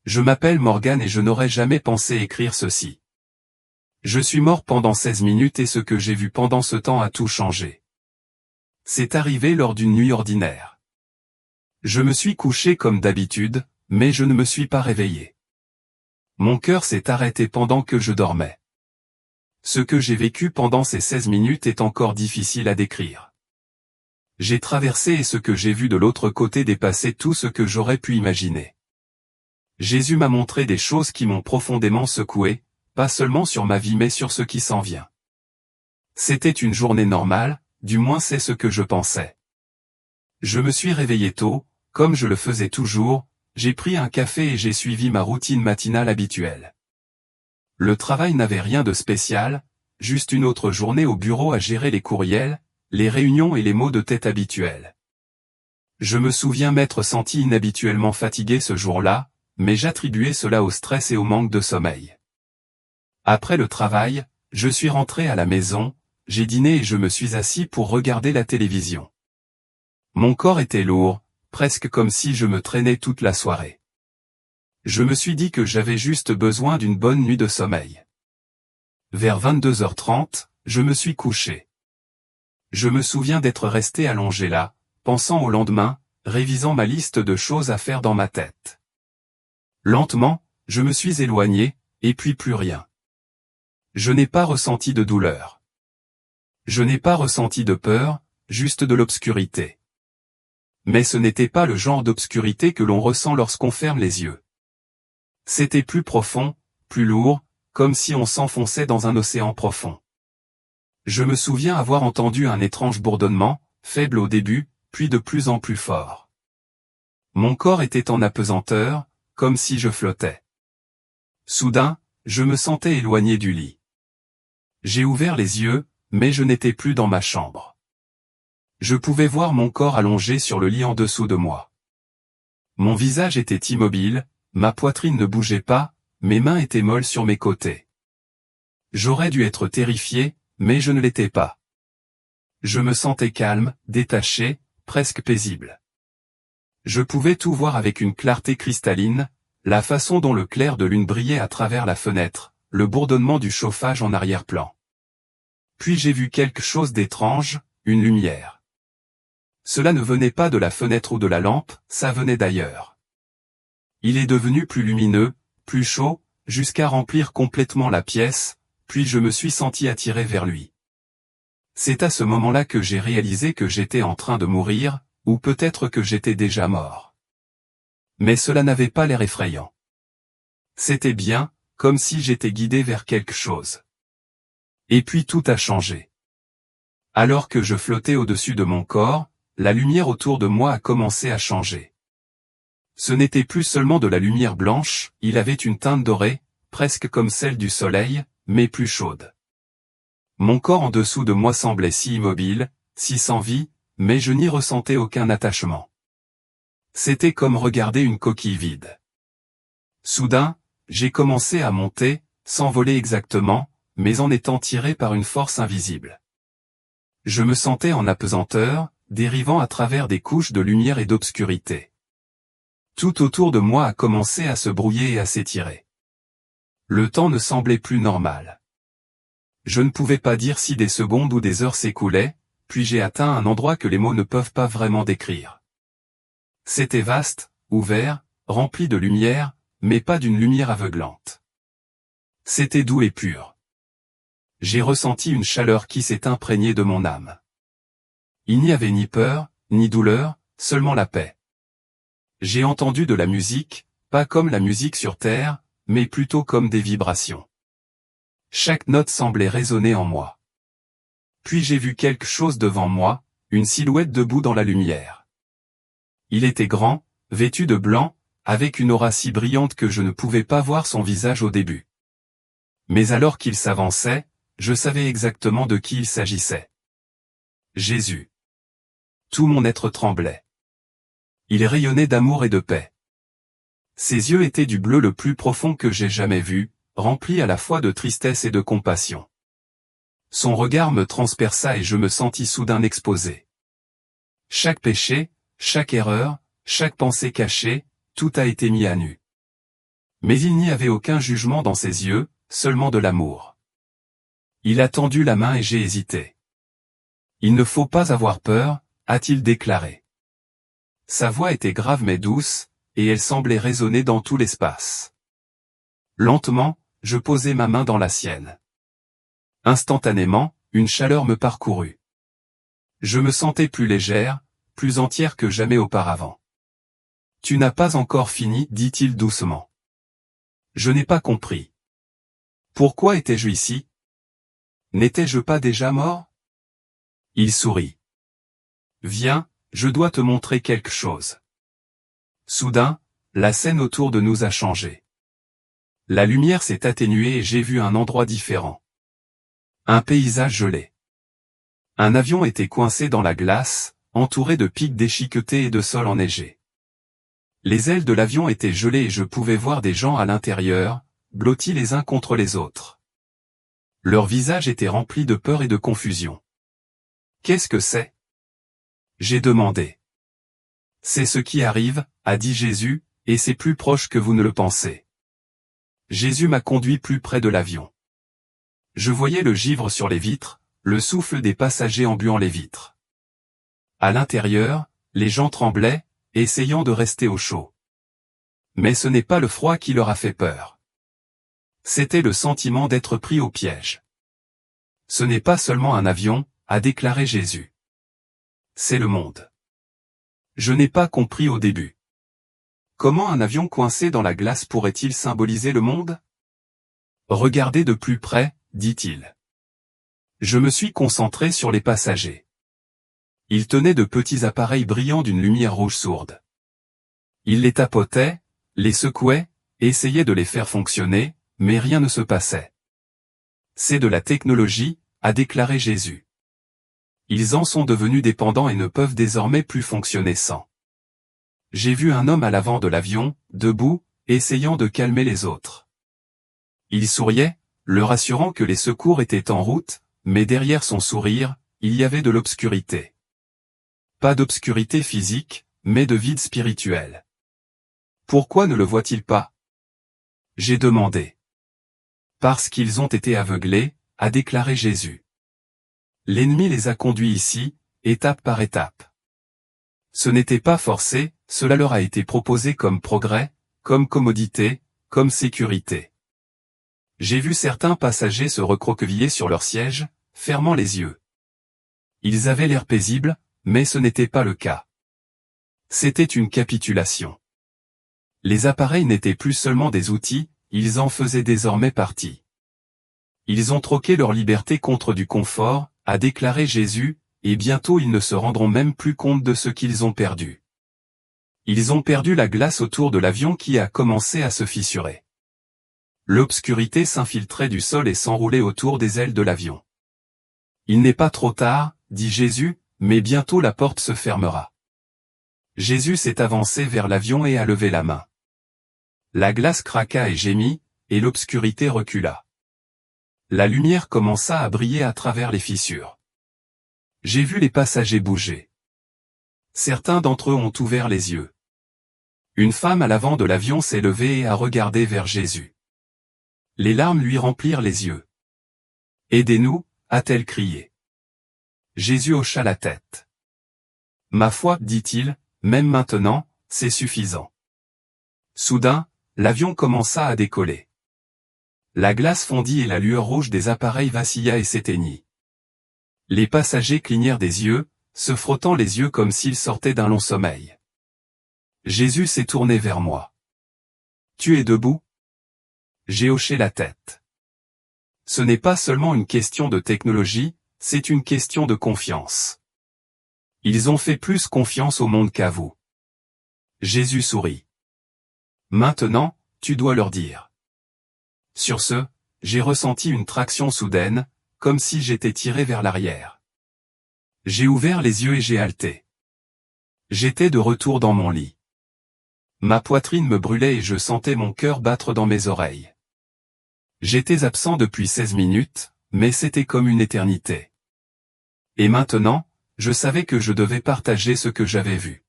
Je m'appelle Morgan et je n'aurais jamais pensé écrire ceci. Je suis mort pendant 16 minutes et ce que j'ai vu pendant ce temps a tout changé. C'est arrivé lors d'une nuit ordinaire. Je me suis couché comme d'habitude, mais je ne me suis pas réveillé. Mon cœur s'est arrêté pendant que je dormais. Ce que j'ai vécu pendant ces 16 minutes est encore difficile à décrire. J'ai traversé et ce que j'ai vu de l'autre côté dépassait tout ce que j'aurais pu imaginer. Jésus m'a montré des choses qui m'ont profondément secoué, pas seulement sur ma vie mais sur ce qui s'en vient. C'était une journée normale, du moins c'est ce que je pensais. Je me suis réveillé tôt, comme je le faisais toujours, j'ai pris un café et j'ai suivi ma routine matinale habituelle. Le travail n'avait rien de spécial, juste une autre journée au bureau à gérer les courriels, les réunions et les maux de tête habituels. Je me souviens m'être senti inhabituellement fatigué ce jour-là, mais j'attribuais cela au stress et au manque de sommeil. Après le travail, je suis rentré à la maison, j'ai dîné et je me suis assis pour regarder la télévision. Mon corps était lourd, presque comme si je me traînais toute la soirée. Je me suis dit que j'avais juste besoin d'une bonne nuit de sommeil. Vers 22h30, je me suis couché. Je me souviens d'être resté allongé là, pensant au lendemain, révisant ma liste de choses à faire dans ma tête. Lentement, je me suis éloigné, et puis plus rien. Je n'ai pas ressenti de douleur. Je n'ai pas ressenti de peur, juste de l'obscurité. Mais ce n'était pas le genre d'obscurité que l'on ressent lorsqu'on ferme les yeux. C'était plus profond, plus lourd, comme si on s'enfonçait dans un océan profond. Je me souviens avoir entendu un étrange bourdonnement, faible au début, puis de plus en plus fort. Mon corps était en apesanteur, comme si je flottais. Soudain, je me sentais éloigné du lit. J'ai ouvert les yeux, mais je n'étais plus dans ma chambre. Je pouvais voir mon corps allongé sur le lit en dessous de moi. Mon visage était immobile, ma poitrine ne bougeait pas, mes mains étaient molles sur mes côtés. J'aurais dû être terrifié, mais je ne l'étais pas. Je me sentais calme, détaché, presque paisible. Je pouvais tout voir avec une clarté cristalline, la façon dont le clair de lune brillait à travers la fenêtre, le bourdonnement du chauffage en arrière-plan. Puis j'ai vu quelque chose d'étrange, une lumière. Cela ne venait pas de la fenêtre ou de la lampe, ça venait d'ailleurs. Il est devenu plus lumineux, plus chaud, jusqu'à remplir complètement la pièce, puis je me suis senti attiré vers lui. C'est à ce moment-là que j'ai réalisé que j'étais en train de mourir, ou peut-être que j'étais déjà mort. Mais cela n'avait pas l'air effrayant. C'était bien, comme si j'étais guidé vers quelque chose. Et puis tout a changé. Alors que je flottais au-dessus de mon corps, la lumière autour de moi a commencé à changer. Ce n'était plus seulement de la lumière blanche, il avait une teinte dorée, presque comme celle du soleil, mais plus chaude. Mon corps en dessous de moi semblait si immobile, si sans vie, mais je n'y ressentais aucun attachement. C'était comme regarder une coquille vide. Soudain, j'ai commencé à monter, sans voler exactement, mais en étant tiré par une force invisible. Je me sentais en apesanteur, dérivant à travers des couches de lumière et d'obscurité. Tout autour de moi a commencé à se brouiller et à s'étirer. Le temps ne semblait plus normal. Je ne pouvais pas dire si des secondes ou des heures s'écoulaient, puis j'ai atteint un endroit que les mots ne peuvent pas vraiment décrire. C'était vaste, ouvert, rempli de lumière, mais pas d'une lumière aveuglante. C'était doux et pur. J'ai ressenti une chaleur qui s'est imprégnée de mon âme. Il n'y avait ni peur, ni douleur, seulement la paix. J'ai entendu de la musique, pas comme la musique sur Terre, mais plutôt comme des vibrations. Chaque note semblait résonner en moi. Puis j'ai vu quelque chose devant moi, une silhouette debout dans la lumière. Il était grand, vêtu de blanc, avec une aura si brillante que je ne pouvais pas voir son visage au début. Mais alors qu'il s'avançait, je savais exactement de qui il s'agissait. Jésus. Tout mon être tremblait. Il rayonnait d'amour et de paix. Ses yeux étaient du bleu le plus profond que j'ai jamais vu, remplis à la fois de tristesse et de compassion. Son regard me transperça et je me sentis soudain exposé. Chaque péché, chaque erreur, chaque pensée cachée, tout a été mis à nu. Mais il n'y avait aucun jugement dans ses yeux, seulement de l'amour. Il a tendu la main et j'ai hésité. Il ne faut pas avoir peur, a-t-il déclaré. Sa voix était grave mais douce, et elle semblait résonner dans tout l'espace. Lentement, je posai ma main dans la sienne. Instantanément, une chaleur me parcourut. Je me sentais plus légère, plus entière que jamais auparavant. « Tu n'as pas encore fini, dit-il doucement. Je n'ai pas compris. Pourquoi étais-je ici? N'étais-je pas déjà mort? Il sourit. Viens, je dois te montrer quelque chose. Soudain, la scène autour de nous a changé. La lumière s'est atténuée et j'ai vu un endroit différent. Un paysage gelé. Un avion était coincé dans la glace, entouré de pics déchiquetés et de sols enneigés. Les ailes de l'avion étaient gelées et je pouvais voir des gens à l'intérieur, blottis les uns contre les autres. Leurs visages étaient remplis de peur et de confusion. « Qu'est-ce que c'est ?» J'ai demandé. « C'est ce qui arrive, » a dit Jésus, « et c'est plus proche que vous ne le pensez. » Jésus m'a conduit plus près de l'avion. Je voyais le givre sur les vitres, le souffle des passagers embuant les vitres. À l'intérieur, les gens tremblaient, essayant de rester au chaud. Mais ce n'est pas le froid qui leur a fait peur. C'était le sentiment d'être pris au piège. Ce n'est pas seulement un avion, a déclaré Jésus. C'est le monde. Je n'ai pas compris au début. Comment un avion coincé dans la glace pourrait-il symboliser le monde? Regardez de plus près, dit-il. Je me suis concentré sur les passagers. Ils tenaient de petits appareils brillants d'une lumière rouge sourde. Ils les tapotaient, les secouaient, essayaient de les faire fonctionner, mais rien ne se passait. C'est de la technologie, a déclaré Jésus. Ils en sont devenus dépendants et ne peuvent désormais plus fonctionner sans. J'ai vu un homme à l'avant de l'avion, debout, essayant de calmer les autres. Il souriait, leur assurant que les secours étaient en route, mais derrière son sourire, il y avait de l'obscurité. Pas d'obscurité physique, mais de vide spirituel. Pourquoi ne le voit-il pas? J'ai demandé. Parce qu'ils ont été aveuglés, a déclaré Jésus. L'ennemi les a conduits ici, étape par étape. Ce n'était pas forcé, cela leur a été proposé comme progrès, comme commodité, comme sécurité. J'ai vu certains passagers se recroqueviller sur leur siège, fermant les yeux. Ils avaient l'air paisibles, mais ce n'était pas le cas. C'était une capitulation. Les appareils n'étaient plus seulement des outils, ils en faisaient désormais partie. Ils ont troqué leur liberté contre du confort, a déclaré Jésus, et bientôt ils ne se rendront même plus compte de ce qu'ils ont perdu. Ils ont perdu la glace autour de l'avion qui a commencé à se fissurer. L'obscurité s'infiltrait du sol et s'enroulait autour des ailes de l'avion. Il n'est pas trop tard, dit Jésus, mais bientôt la porte se fermera. Jésus s'est avancé vers l'avion et a levé la main. La glace craqua et gémit, et l'obscurité recula. La lumière commença à briller à travers les fissures. J'ai vu les passagers bouger. Certains d'entre eux ont ouvert les yeux. Une femme à l'avant de l'avion s'est levée et a regardé vers Jésus. Les larmes lui remplirent les yeux. « Aidez-nous » a-t-elle crié. Jésus hocha la tête. « Ma foi, dit-il, même maintenant, c'est suffisant. » Soudain, l'avion commença à décoller. La glace fondit et la lueur rouge des appareils vacilla et s'éteignit. Les passagers clignèrent des yeux, se frottant les yeux comme s'ils sortaient d'un long sommeil. Jésus s'est tourné vers moi. « Tu es debout ?» J'ai hoché la tête. Ce n'est pas seulement une question de technologie, c'est une question de confiance. Ils ont fait plus confiance au monde qu'à vous. Jésus sourit. Maintenant, tu dois leur dire. Sur ce, j'ai ressenti une traction soudaine, comme si j'étais tiré vers l'arrière. J'ai ouvert les yeux et j'ai halté. J'étais de retour dans mon lit. Ma poitrine me brûlait et je sentais mon cœur battre dans mes oreilles. J'étais absent depuis 16 minutes, mais c'était comme une éternité. Et maintenant, je savais que je devais partager ce que j'avais vu.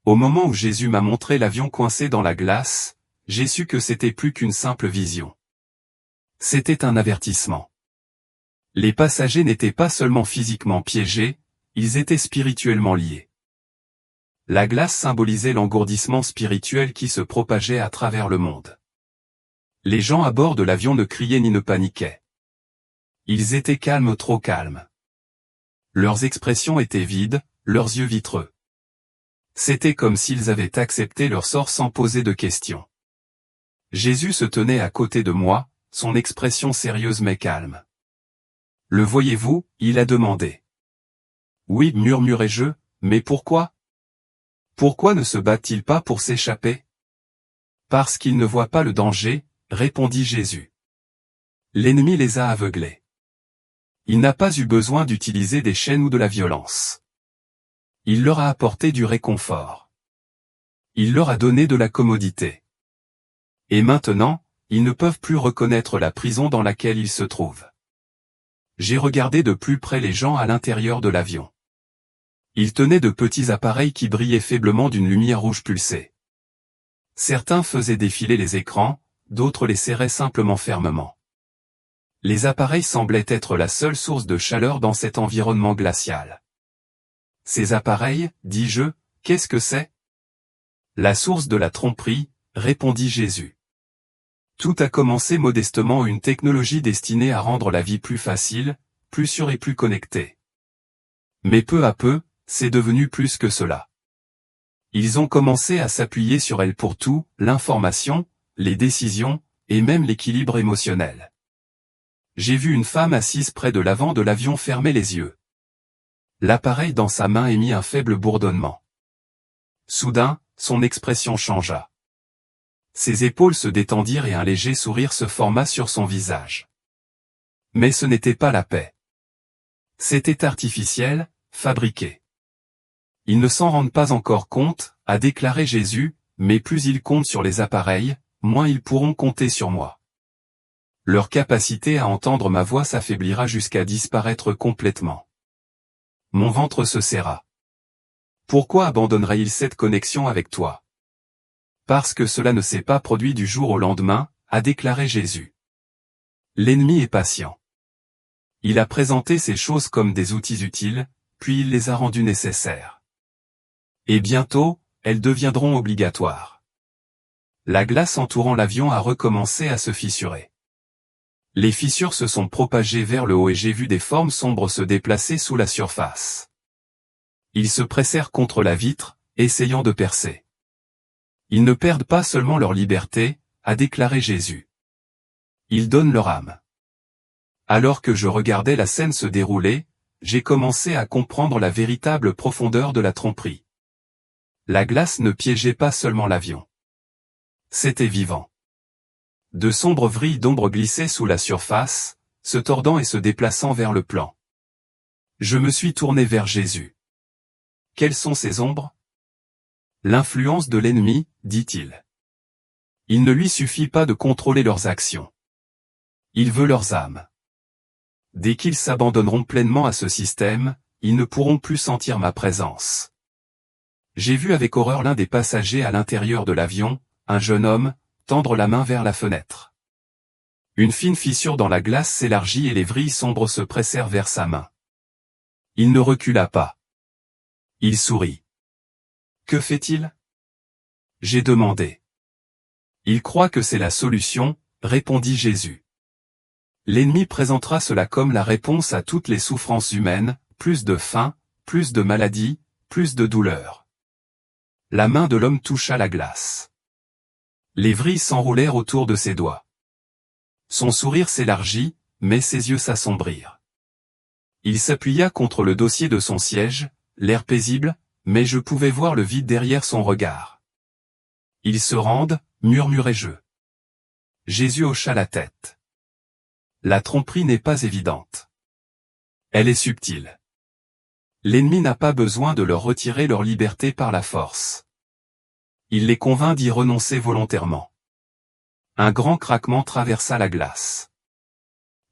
Au moment où Jésus m'a montré l'avion coincé dans la glace, j'ai su que c'était plus qu'une simple vision. C'était un avertissement. Les passagers n'étaient pas seulement physiquement piégés, ils étaient spirituellement liés. La glace symbolisait l'engourdissement spirituel qui se propageait à travers le monde. Les gens à bord de l'avion ne criaient ni ne paniquaient. Ils étaient calmes, trop calmes. Leurs expressions étaient vides, leurs yeux vitreux. C'était comme s'ils avaient accepté leur sort sans poser de questions. Jésus se tenait à côté de moi, son expression sérieuse mais calme. « Le voyez-vous » il a demandé. « Oui » murmurai-je, « mais pourquoi ? Pourquoi ne se battent-ils pas pour s'échapper ? » « Parce qu'ils ne voient pas le danger » répondit Jésus. L'ennemi les a aveuglés. Il n'a pas eu besoin d'utiliser des chaînes ou de la violence. Il leur a apporté du réconfort. Il leur a donné de la commodité. Et maintenant, ils ne peuvent plus reconnaître la prison dans laquelle ils se trouvent. J'ai regardé de plus près les gens à l'intérieur de l'avion. Ils tenaient de petits appareils qui brillaient faiblement d'une lumière rouge pulsée. Certains faisaient défiler les écrans, d'autres les serraient simplement fermement. Les appareils semblaient être la seule source de chaleur dans cet environnement glacial. « Ces appareils, dis-je, qu'est-ce que c'est ? » « La source de la tromperie, » répondit Jésus. Tout a commencé modestement, une technologie destinée à rendre la vie plus facile, plus sûre et plus connectée. Mais peu à peu, c'est devenu plus que cela. Ils ont commencé à s'appuyer sur elle pour tout, l'information, les décisions, et même l'équilibre émotionnel. J'ai vu une femme assise près de l'avant de l'avion fermer les yeux. L'appareil dans sa main émit un faible bourdonnement. Soudain, son expression changea. Ses épaules se détendirent et un léger sourire se forma sur son visage. Mais ce n'était pas la paix. C'était artificiel, fabriqué. Ils ne s'en rendent pas encore compte, a déclaré Jésus, mais plus ils comptent sur les appareils, moins ils pourront compter sur moi. Leur capacité à entendre ma voix s'affaiblira jusqu'à disparaître complètement. Mon ventre se serra. Pourquoi abandonnerait-il cette connexion avec toi ? Parce que cela ne s'est pas produit du jour au lendemain, a déclaré Jésus. L'ennemi est patient. Il a présenté ces choses comme des outils utiles, puis il les a rendus nécessaires. Et bientôt, elles deviendront obligatoires. La glace entourant l'avion a recommencé à se fissurer. Les fissures se sont propagées vers le haut et j'ai vu des formes sombres se déplacer sous la surface. Ils se pressèrent contre la vitre, essayant de percer. Ils ne perdent pas seulement leur liberté, a déclaré Jésus. Ils donnent leur âme. Alors que je regardais la scène se dérouler, j'ai commencé à comprendre la véritable profondeur de la tromperie. La glace ne piégeait pas seulement l'avion. C'était vivant. De sombres vrilles d'ombre glissaient sous la surface, se tordant et se déplaçant vers le plan. Je me suis tourné vers Jésus. Quelles sont ces ombres ? L'influence de l'ennemi, dit-il. Il ne lui suffit pas de contrôler leurs actions. Il veut leurs âmes. Dès qu'ils s'abandonneront pleinement à ce système, ils ne pourront plus sentir ma présence. J'ai vu avec horreur l'un des passagers à l'intérieur de l'avion, un jeune homme, tendre la main vers la fenêtre. Une fine fissure dans la glace s'élargit et les vrilles sombres se pressèrent vers sa main. Il ne recula pas. Il sourit. Que fait-il ? J'ai demandé. Il croit que c'est la solution, répondit Jésus. L'ennemi présentera cela comme la réponse à toutes les souffrances humaines, plus de faim, plus de maladies, plus de douleur. La main de l'homme toucha la glace. Les vrilles s'enroulèrent autour de ses doigts. Son sourire s'élargit, mais ses yeux s'assombrirent. Il s'appuya contre le dossier de son siège, l'air paisible, mais je pouvais voir le vide derrière son regard. Ils se rendent, murmurai-je. Jésus hocha la tête. La tromperie n'est pas évidente. Elle est subtile. L'ennemi n'a pas besoin de leur retirer leur liberté par la force. Il les convainc d'y renoncer volontairement. Un grand craquement traversa la glace.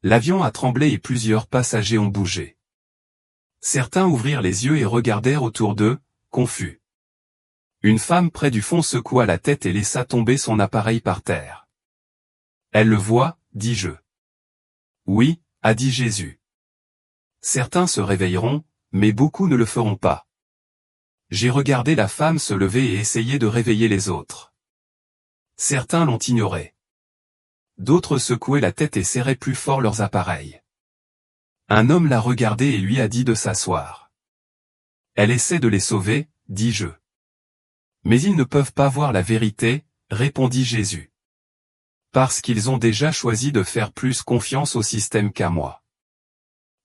L'avion a tremblé et plusieurs passagers ont bougé. Certains ouvrirent les yeux et regardèrent autour d'eux, confus. Une femme près du fond secoua la tête et laissa tomber son appareil par terre. Elle le voit, dis-je. Oui, a dit Jésus. Certains se réveilleront, mais beaucoup ne le feront pas. J'ai regardé la femme se lever et essayer de réveiller les autres. Certains l'ont ignoré. D'autres secouaient la tête et serraient plus fort leurs appareils. Un homme l'a regardée et lui a dit de s'asseoir. Elle essaie de les sauver, dis-je. Mais ils ne peuvent pas voir la vérité, répondit Jésus. Parce qu'ils ont déjà choisi de faire plus confiance au système qu'à moi.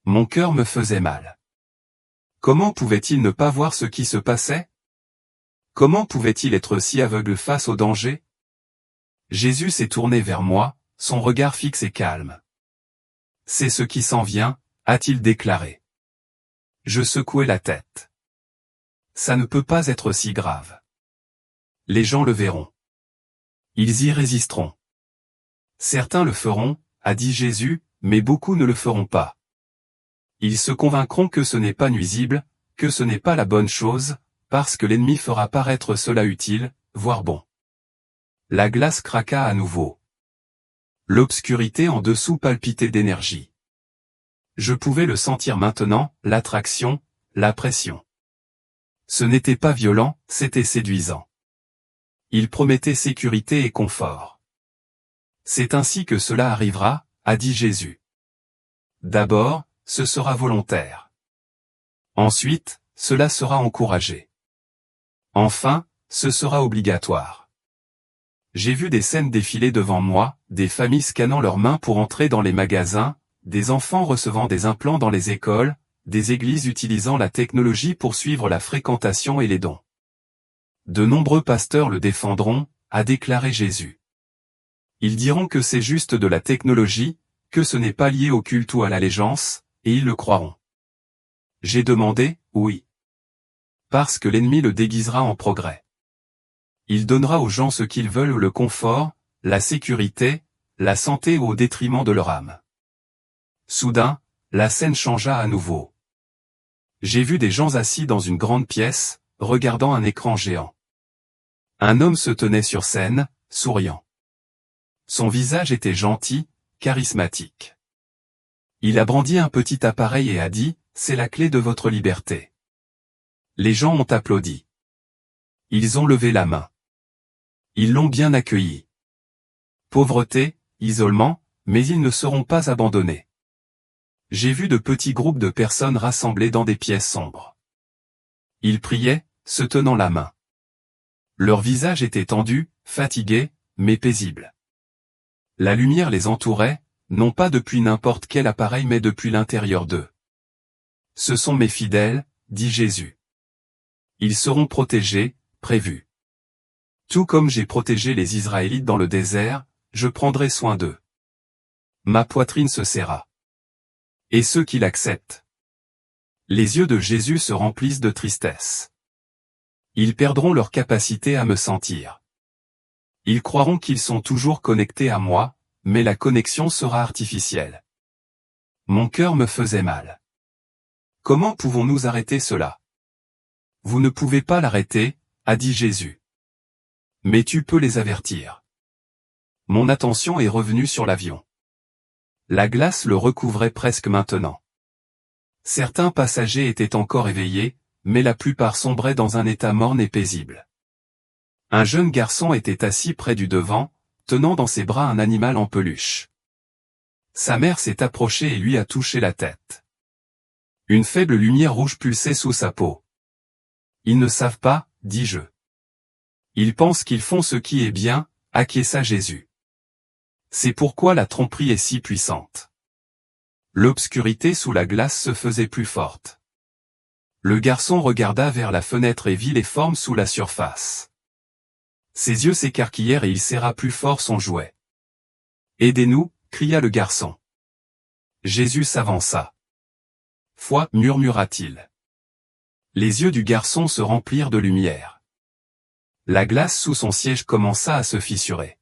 Mon cœur me faisait mal. Comment pouvait-il ne pas voir ce qui se passait? Comment pouvait-il être si aveugle face au danger? Jésus s'est tourné vers moi, son regard fixe et calme. C'est ce qui s'en vient, a-t-il déclaré. Je secouai la tête. Ça ne peut pas être si grave. Les gens le verront. Ils y résisteront. Certains le feront, a dit Jésus, mais beaucoup ne le feront pas. Ils se convaincront que ce n'est pas nuisible, que ce n'est pas la bonne chose, parce que l'ennemi fera paraître cela utile, voire bon. La glace craqua à nouveau. L'obscurité en dessous palpitait d'énergie. Je pouvais le sentir maintenant, l'attraction, la pression. Ce n'était pas violent, c'était séduisant. Il promettait sécurité et confort. C'est ainsi que cela arrivera, a dit Jésus. D'abord, ce sera volontaire. Ensuite, cela sera encouragé. Enfin, ce sera obligatoire. J'ai vu des scènes défiler devant moi, des familles scannant leurs mains pour entrer dans les magasins, des enfants recevant des implants dans les écoles, des églises utilisant la technologie pour suivre la fréquentation et les dons. De nombreux pasteurs le défendront, a déclaré Jésus. Ils diront que c'est juste de la technologie, que ce n'est pas lié au culte ou à l'allégeance, et ils le croiront. J'ai demandé, oui. Parce que l'ennemi le déguisera en progrès. Il donnera aux gens ce qu'ils veulent, le confort, la sécurité, la santé au détriment de leur âme. Soudain, la scène changea à nouveau. J'ai vu des gens assis dans une grande pièce, regardant un écran géant. Un homme se tenait sur scène, souriant. Son visage était gentil, charismatique. Il a brandi un petit appareil et a dit, « C'est la clé de votre liberté. » Les gens ont applaudi. Ils ont levé la main. Ils l'ont bien accueilli. Pauvreté, isolement, mais ils ne seront pas abandonnés. J'ai vu de petits groupes de personnes rassemblées dans des pièces sombres. Ils priaient, se tenant la main. Leur visage était tendu, fatigué, mais paisible. La lumière les entourait, non pas depuis n'importe quel appareil mais depuis l'intérieur d'eux. Ce sont mes fidèles, dit Jésus. Ils seront protégés, prévus. Tout comme j'ai protégé les Israélites dans le désert, je prendrai soin d'eux. Ma poitrine se serra. Et ceux qui l'acceptent. Les yeux de Jésus se remplissent de tristesse. Ils perdront leur capacité à me sentir. Ils croiront qu'ils sont toujours connectés à moi, mais la connexion sera artificielle. Mon cœur me faisait mal. Comment pouvons-nous arrêter cela? Vous ne pouvez pas l'arrêter, a dit Jésus. Mais tu peux les avertir. Mon attention est revenue sur l'avion. La glace le recouvrait presque maintenant. Certains passagers étaient encore éveillés, mais la plupart sombraient dans un état morne et paisible. Un jeune garçon était assis près du devant, tenant dans ses bras un animal en peluche. Sa mère s'est approchée et lui a touché la tête. Une faible lumière rouge pulsait sous sa peau. Ils ne savent pas, dis-je. Ils pensent qu'ils font ce qui est bien, acquiesça Jésus. C'est pourquoi la tromperie est si puissante. L'obscurité sous la glace se faisait plus forte. Le garçon regarda vers la fenêtre et vit les formes sous la surface. Ses yeux s'écarquillèrent et il serra plus fort son jouet. « Aidez-nous » cria le garçon. Jésus s'avança. « Foi » murmura-t-il. Les yeux du garçon se remplirent de lumière. La glace sous son siège commença à se fissurer.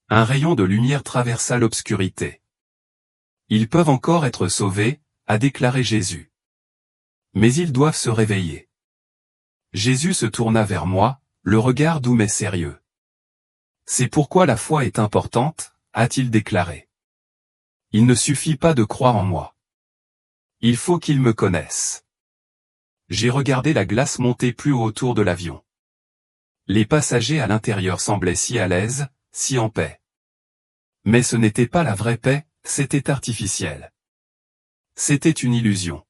Un rayon de lumière traversa l'obscurité. « Ils peuvent encore être sauvés » a déclaré Jésus. « Mais ils doivent se réveiller. Jésus se tourna vers moi, le regard doux mais sérieux. C'est pourquoi la foi est importante, a-t-il déclaré. Il ne suffit pas de croire en moi. Il faut qu'ils me connaissent. J'ai regardé la glace monter plus haut autour de l'avion. Les passagers à l'intérieur semblaient si à l'aise, si en paix. Mais ce n'était pas la vraie paix, c'était artificiel. C'était une illusion.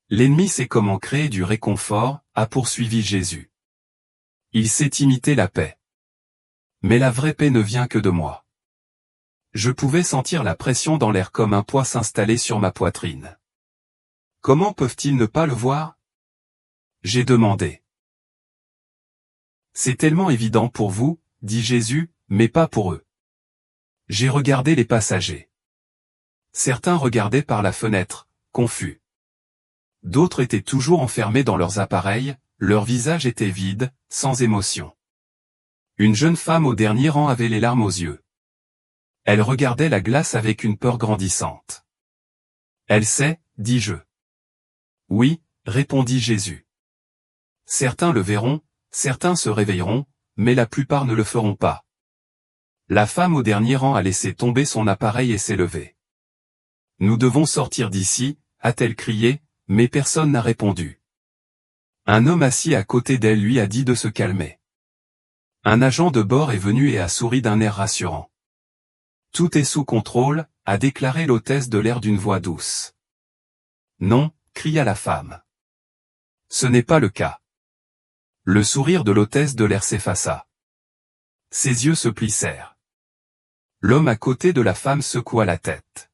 L'ennemi sait comment créer du réconfort, a poursuivi Jésus. Il sait imiter la paix. Mais la vraie paix ne vient que de moi. Je pouvais sentir la pression dans l'air comme un poids s'installer sur ma poitrine. Comment peuvent-ils ne pas le voir? J'ai demandé. C'est tellement évident pour vous, dit Jésus, mais pas pour eux. J'ai regardé les passagers. Certains regardaient par la fenêtre, confus. D'autres étaient toujours enfermés dans leurs appareils, leur visage était vide, sans émotion. Une jeune femme au dernier rang avait les larmes aux yeux. Elle regardait la glace avec une peur grandissante. Elle sait, dis-je. Oui, répondit Jésus. Certains le verront, certains se réveilleront, mais la plupart ne le feront pas. La femme au dernier rang a laissé tomber son appareil et s'est levée. Nous devons sortir d'ici, a-t-elle crié, mais personne n'a répondu. Un homme assis à côté d'elle lui a dit de se calmer. Un agent de bord est venu et a souri d'un air rassurant. Tout est sous contrôle, a déclaré l'hôtesse de l'air d'une voix douce. Non, cria la femme. Ce n'est pas le cas. Le sourire de l'hôtesse de l'air s'effaça. Ses yeux se plissèrent. L'homme à côté de la femme secoua la tête.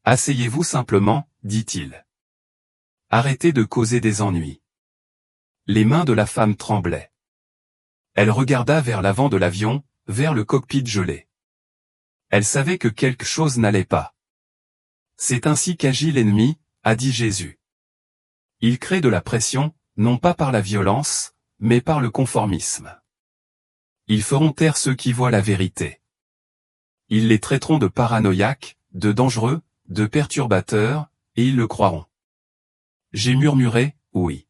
Asseyez-vous simplement, dit-il. Arrêtez de causer des ennuis. Les mains de la femme tremblaient. Elle regarda vers l'avant de l'avion, vers le cockpit gelé. Elle savait que quelque chose n'allait pas. C'est ainsi qu'agit l'ennemi, a dit Jésus. Il crée de la pression, non pas par la violence, mais par le conformisme. Ils feront taire ceux qui voient la vérité. Ils les traiteront de paranoïaques, de dangereux, de perturbateurs, et ils le croiront. J'ai murmuré, oui.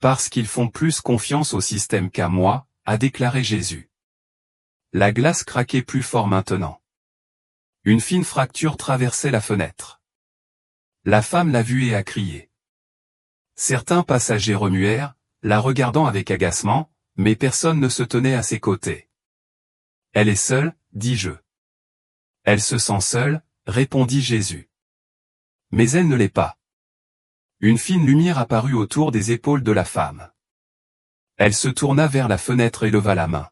Parce qu'ils font plus confiance au système qu'à moi, a déclaré Jésus. La glace craquait plus fort maintenant. Une fine fracture traversait la fenêtre. La femme l'a vue et a crié. Certains passagers remuèrent, la regardant avec agacement, mais personne ne se tenait à ses côtés. Elle est seule, dis-je. Elle se sent seule, répondit Jésus. Mais elle ne l'est pas. Une fine lumière apparut autour des épaules de la femme. Elle se tourna vers la fenêtre et leva la main.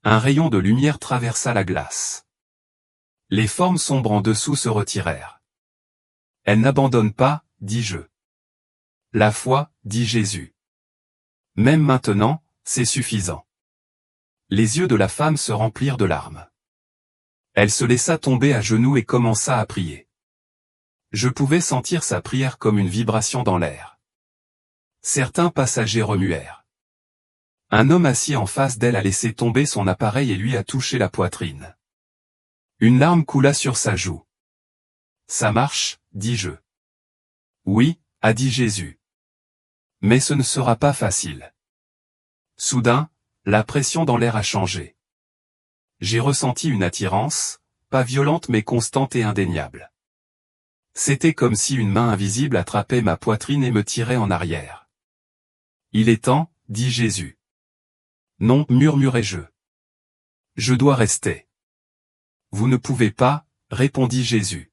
Un rayon de lumière traversa la glace. Les formes sombres en dessous se retirèrent. Elle n'abandonne pas, dis-je. La foi, dit Jésus. Même maintenant, c'est suffisant. Les yeux de la femme se remplirent de larmes. Elle se laissa tomber à genoux et commença à prier. Je pouvais sentir sa prière comme une vibration dans l'air. Certains passagers remuèrent. Un homme assis en face d'elle a laissé tomber son appareil et lui a touché la poitrine. Une larme coula sur sa joue. Ça marche, dis-je. Oui, a dit Jésus. Mais ce ne sera pas facile. Soudain, la pression dans l'air a changé. J'ai ressenti une attirance, pas violente mais constante et indéniable. C'était comme si une main invisible attrapait ma poitrine et me tirait en arrière. Il est temps, dit Jésus. Non, murmurai-je. Je dois rester. Vous ne pouvez pas, répondit Jésus.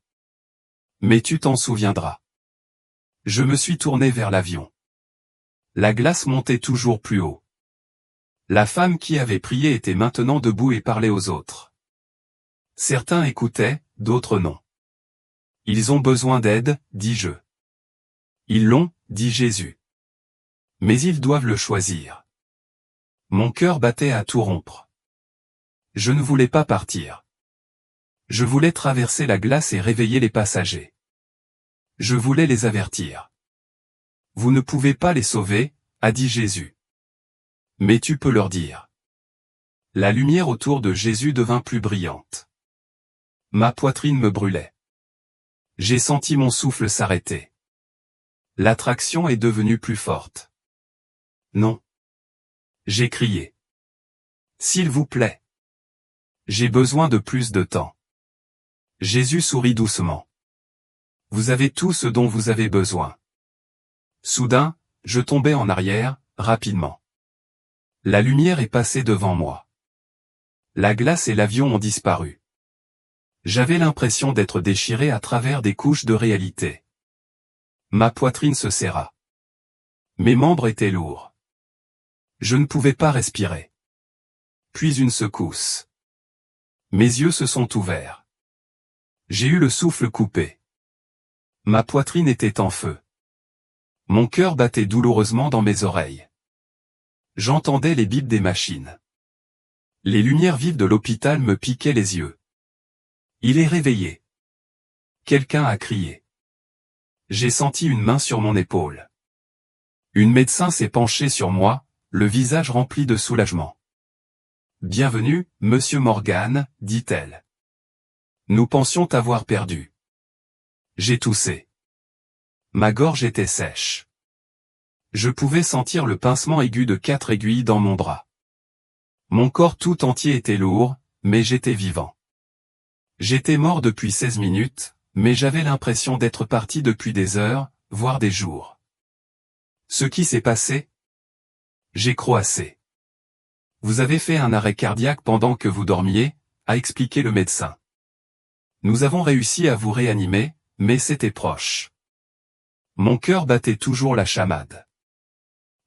Mais tu t'en souviendras. Je me suis tourné vers l'avion. La glace montait toujours plus haut. La femme qui avait prié était maintenant debout et parlait aux autres. Certains écoutaient, d'autres non. Ils ont besoin d'aide, dis-je. Ils l'ont, dit Jésus. Mais ils doivent le choisir. Mon cœur battait à tout rompre. Je ne voulais pas partir. Je voulais traverser la glace et réveiller les passagers. Je voulais les avertir. Vous ne pouvez pas les sauver, a dit Jésus. Mais tu peux leur dire. La lumière autour de Jésus devint plus brillante. Ma poitrine me brûlait. J'ai senti mon souffle s'arrêter. L'attraction est devenue plus forte. Non. J'ai crié. S'il vous plaît. J'ai besoin de plus de temps. Jésus sourit doucement. Vous avez tout ce dont vous avez besoin. Soudain, je tombais en arrière, rapidement. La lumière est passée devant moi. La glace et l'avion ont disparu. J'avais l'impression d'être déchiré à travers des couches de réalité. Ma poitrine se serra. Mes membres étaient lourds. Je ne pouvais pas respirer. Puis une secousse. Mes yeux se sont ouverts. J'ai eu le souffle coupé. Ma poitrine était en feu. Mon cœur battait douloureusement dans mes oreilles. J'entendais les bips des machines. Les lumières vives de l'hôpital me piquaient les yeux. Il est réveillé. Quelqu'un a crié. J'ai senti une main sur mon épaule. Une médecin s'est penchée sur moi, le visage rempli de soulagement. Bienvenue, monsieur Morgan, dit-elle. Nous pensions t'avoir perdu. J'ai toussé. Ma gorge était sèche. Je pouvais sentir le pincement aigu de 4 aiguilles dans mon bras. Mon corps tout entier était lourd, mais j'étais vivant. J'étais mort depuis 16 minutes, mais j'avais l'impression d'être parti depuis des heures, voire des jours. Ce qui s'est passé? J'ai croassé. Vous avez fait un arrêt cardiaque pendant que vous dormiez, a expliqué le médecin. Nous avons réussi à vous réanimer, mais c'était proche. Mon cœur battait toujours la chamade.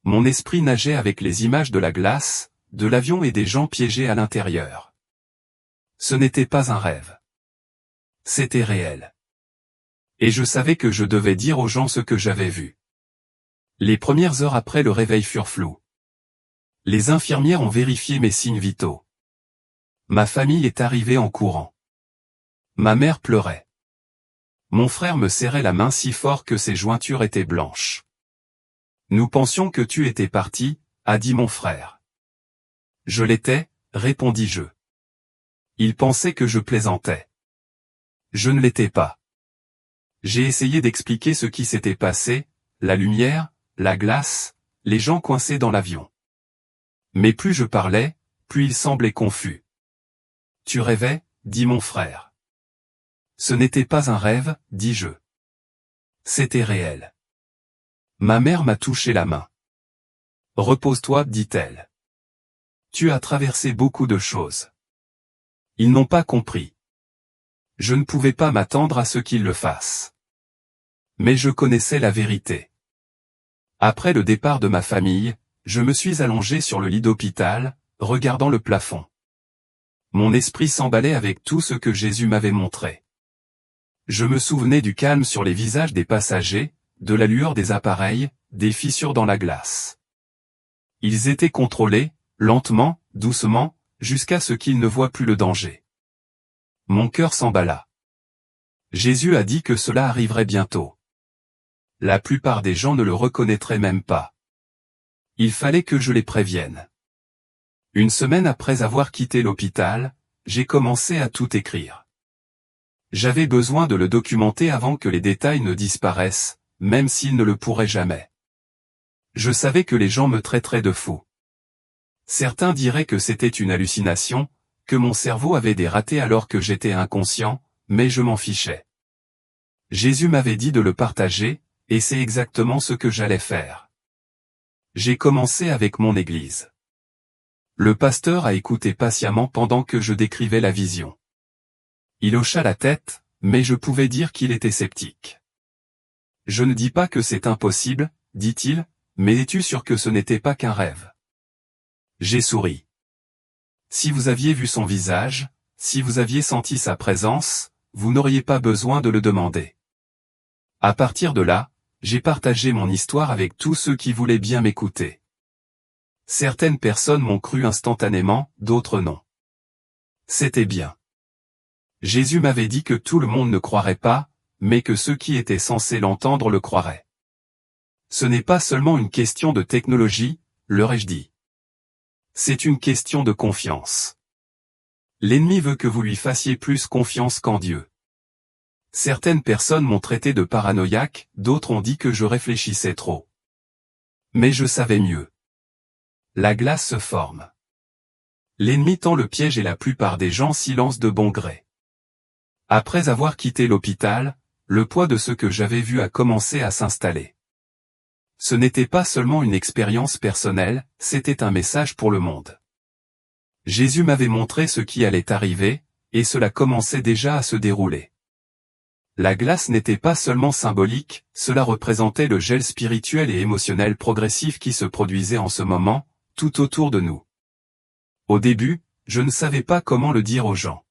Mon esprit nageait avec les images de la glace, de l'avion et des gens piégés à l'intérieur. Ce n'était pas un rêve. C'était réel. Et je savais que je devais dire aux gens ce que j'avais vu. Les premières heures après le réveil furent floues. Les infirmières ont vérifié mes signes vitaux. Ma famille est arrivée en courant. Ma mère pleurait. Mon frère me serrait la main si fort que ses jointures étaient blanches. Nous pensions que tu étais parti, a dit mon frère. Je l'étais, répondis-je. Il pensait que je plaisantais. Je ne l'étais pas. J'ai essayé d'expliquer ce qui s'était passé, la lumière, la glace, les gens coincés dans l'avion. Mais plus je parlais, plus il semblait confus. Tu rêvais, dit mon frère. Ce n'était pas un rêve, dis-je. C'était réel. Ma mère m'a touché la main. Repose-toi, dit-elle. Tu as traversé beaucoup de choses. Ils n'ont pas compris. Je ne pouvais pas m'attendre à ce qu'ils le fassent. Mais je connaissais la vérité. Après le départ de ma famille, je me suis allongé sur le lit d'hôpital, regardant le plafond. Mon esprit s'emballait avec tout ce que Jésus m'avait montré. Je me souvenais du calme sur les visages des passagers, de la lueur des appareils, des fissures dans la glace. Ils étaient contrôlés, lentement, doucement, jusqu'à ce qu'ils ne voient plus le danger. Mon cœur s'emballa. Jésus a dit que cela arriverait bientôt. La plupart des gens ne le reconnaîtraient même pas. Il fallait que je les prévienne. Une semaine après avoir quitté l'hôpital, j'ai commencé à tout écrire. J'avais besoin de le documenter avant que les détails ne disparaissent, même s'ils ne le pourraient jamais. Je savais que les gens me traiteraient de fou. Certains diraient que c'était une hallucination, que mon cerveau avait des ratés alors que j'étais inconscient, mais je m'en fichais. Jésus m'avait dit de le partager, et c'est exactement ce que j'allais faire. J'ai commencé avec mon église. Le pasteur a écouté patiemment pendant que je décrivais la vision. Il hocha la tête, mais je pouvais dire qu'il était sceptique. Je ne dis pas que c'est impossible, dit-il, mais es-tu sûr que ce n'était pas qu'un rêve? J'ai souri. Si vous aviez vu son visage, si vous aviez senti sa présence, vous n'auriez pas besoin de le demander. À partir de là, j'ai partagé mon histoire avec tous ceux qui voulaient bien m'écouter. Certaines personnes m'ont cru instantanément, d'autres non. C'était bien. Jésus m'avait dit que tout le monde ne croirait pas, mais que ceux qui étaient censés l'entendre le croiraient. Ce n'est pas seulement une question de technologie, leur ai-je dit. C'est une question de confiance. L'ennemi veut que vous lui fassiez plus confiance qu'en Dieu. Certaines personnes m'ont traité de paranoïaque, d'autres ont dit que je réfléchissais trop. Mais je savais mieux. La glace se forme. L'ennemi tend le piège et la plupart des gens s'y lancent de bon gré. Après avoir quitté l'hôpital, le poids de ce que j'avais vu a commencé à s'installer. Ce n'était pas seulement une expérience personnelle, c'était un message pour le monde. Jésus m'avait montré ce qui allait arriver, et cela commençait déjà à se dérouler. La glace n'était pas seulement symbolique, cela représentait le gel spirituel et émotionnel progressif qui se produisait en ce moment, tout autour de nous. Au début, je ne savais pas comment le dire aux gens.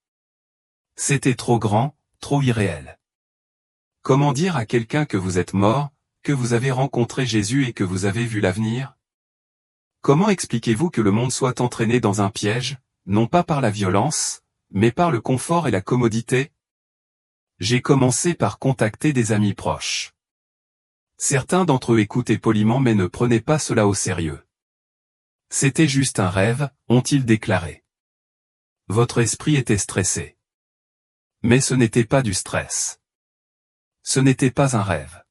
C'était trop grand, trop irréel. Comment dire à quelqu'un que vous êtes mort, que vous avez rencontré Jésus et que vous avez vu l'avenir? Comment expliquez-vous que le monde soit entraîné dans un piège, non pas par la violence, mais par le confort et la commodité? J'ai commencé par contacter des amis proches. Certains d'entre eux écoutaient poliment mais ne prenaient pas cela au sérieux. C'était juste un rêve, ont-ils déclaré. Votre esprit était stressé. Mais ce n'était pas du stress. Ce n'était pas un rêve.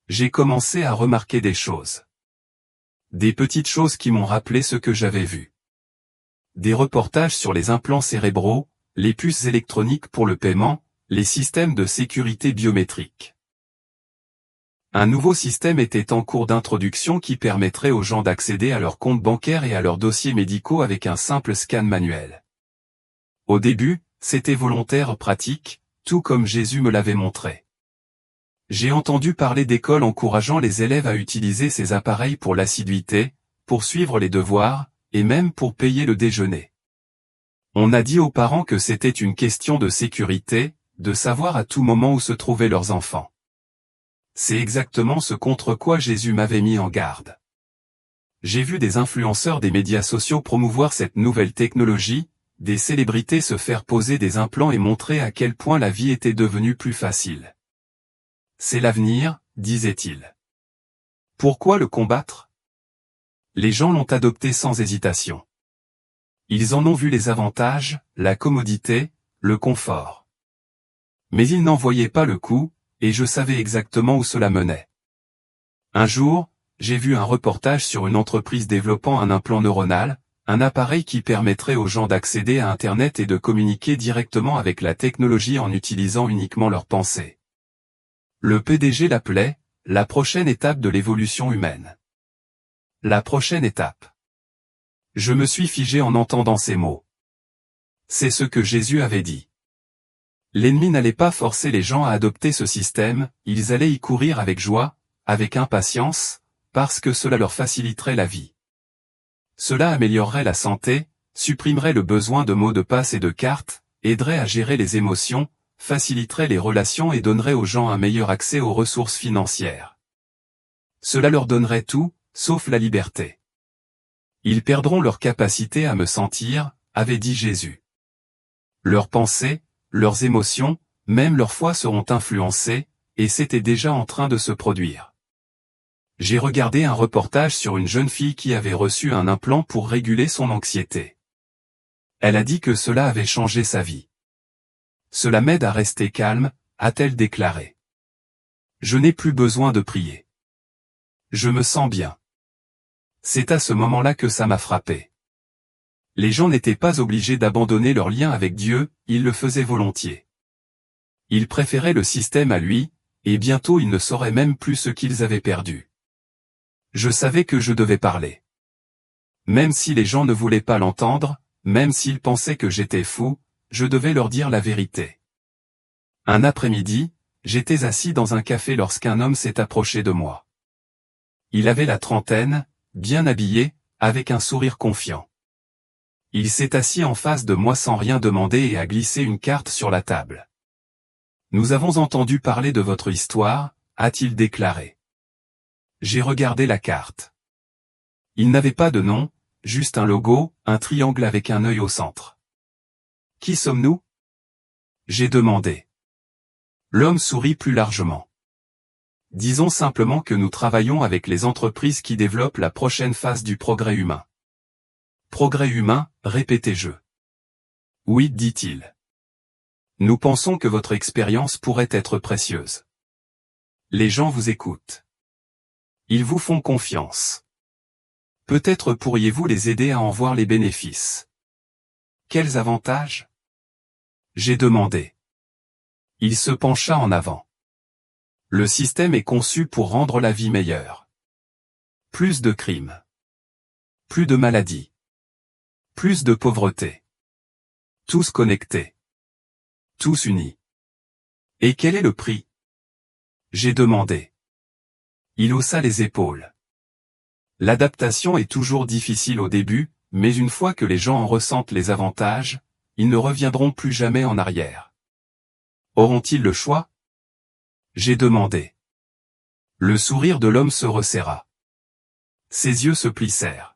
J'ai commencé à remarquer des choses. Des petites choses qui m'ont rappelé ce que j'avais vu. Des reportages sur les implants cérébraux, les puces électroniques pour le paiement, les systèmes de sécurité biométrique. Un nouveau système était en cours d'introduction qui permettrait aux gens d'accéder à leurs comptes bancaires et à leurs dossiers médicaux avec un simple scan manuel. Au début, c'était volontaire pratique, tout comme Jésus me l'avait montré. J'ai entendu parler d'écoles encourageant les élèves à utiliser ces appareils pour l'assiduité, pour suivre les devoirs, et même pour payer le déjeuner. On a dit aux parents que c'était une question de sécurité, de savoir à tout moment où se trouvaient leurs enfants. C'est exactement ce contre quoi Jésus m'avait mis en garde. J'ai vu des influenceurs des médias sociaux promouvoir cette nouvelle technologie, des célébrités se faire poser des implants et montrer à quel point la vie était devenue plus facile. C'est l'avenir, disait-il. Pourquoi le combattre? Les gens l'ont adopté sans hésitation. Ils en ont vu les avantages, la commodité, le confort. Mais ils n'en voyaient pas le coût, et je savais exactement où cela menait. Un jour, j'ai vu un reportage sur une entreprise développant un implant neuronal, un appareil qui permettrait aux gens d'accéder à Internet et de communiquer directement avec la technologie en utilisant uniquement leurs pensées. Le PDG l'appelait « la prochaine étape de l'évolution humaine ». La prochaine étape. Je me suis figé en entendant ces mots. C'est ce que Jésus avait dit. L'ennemi n'allait pas forcer les gens à adopter ce système, ils allaient y courir avec joie, avec impatience, parce que cela leur faciliterait la vie. Cela améliorerait la santé, supprimerait le besoin de mots de passe et de cartes, aiderait à gérer les émotions, faciliterait les relations et donnerait aux gens un meilleur accès aux ressources financières. Cela leur donnerait tout, sauf la liberté. Ils perdront leur capacité à me sentir, avait dit Jésus. Leurs pensées, leurs émotions, même leur foi seront influencées, et c'était déjà en train de se produire. J'ai regardé un reportage sur une jeune fille qui avait reçu un implant pour réguler son anxiété. Elle a dit que cela avait changé sa vie. Cela m'aide à rester calme, a-t-elle déclaré. Je n'ai plus besoin de prier. Je me sens bien. C'est à ce moment-là que ça m'a frappé. Les gens n'étaient pas obligés d'abandonner leur lien avec Dieu, ils le faisaient volontiers. Ils préféraient le système à lui, et bientôt ils ne sauraient même plus ce qu'ils avaient perdu. Je savais que je devais parler. Même si les gens ne voulaient pas l'entendre, même s'ils pensaient que j'étais fou, je devais leur dire la vérité. Un après-midi, j'étais assis dans un café lorsqu'un homme s'est approché de moi. Il avait la trentaine, bien habillé, avec un sourire confiant. Il s'est assis en face de moi sans rien demander et a glissé une carte sur la table. « Nous avons entendu parler de votre histoire », a-t-il déclaré. J'ai regardé la carte. Il n'avait pas de nom, juste un logo, un triangle avec un œil au centre. « Qui sommes-nous » j'ai demandé. L'homme sourit plus largement. « Disons simplement que nous travaillons avec les entreprises qui développent la prochaine phase du progrès humain. » Progrès humain, répétai-je. Oui, dit-il. Nous pensons que votre expérience pourrait être précieuse. Les gens vous écoutent. Ils vous font confiance. Peut-être pourriez-vous les aider à en voir les bénéfices. Quels avantages? J'ai demandé. Il se pencha en avant. Le système est conçu pour rendre la vie meilleure. Plus de crimes. Plus de maladies. Plus de pauvreté. Tous connectés. Tous unis. Et quel est le prix? J'ai demandé. Il haussa les épaules. L'adaptation est toujours difficile au début, mais une fois que les gens en ressentent les avantages, ils ne reviendront plus jamais en arrière. Auront-ils le choix? J'ai demandé. Le sourire de l'homme se resserra. Ses yeux se plissèrent.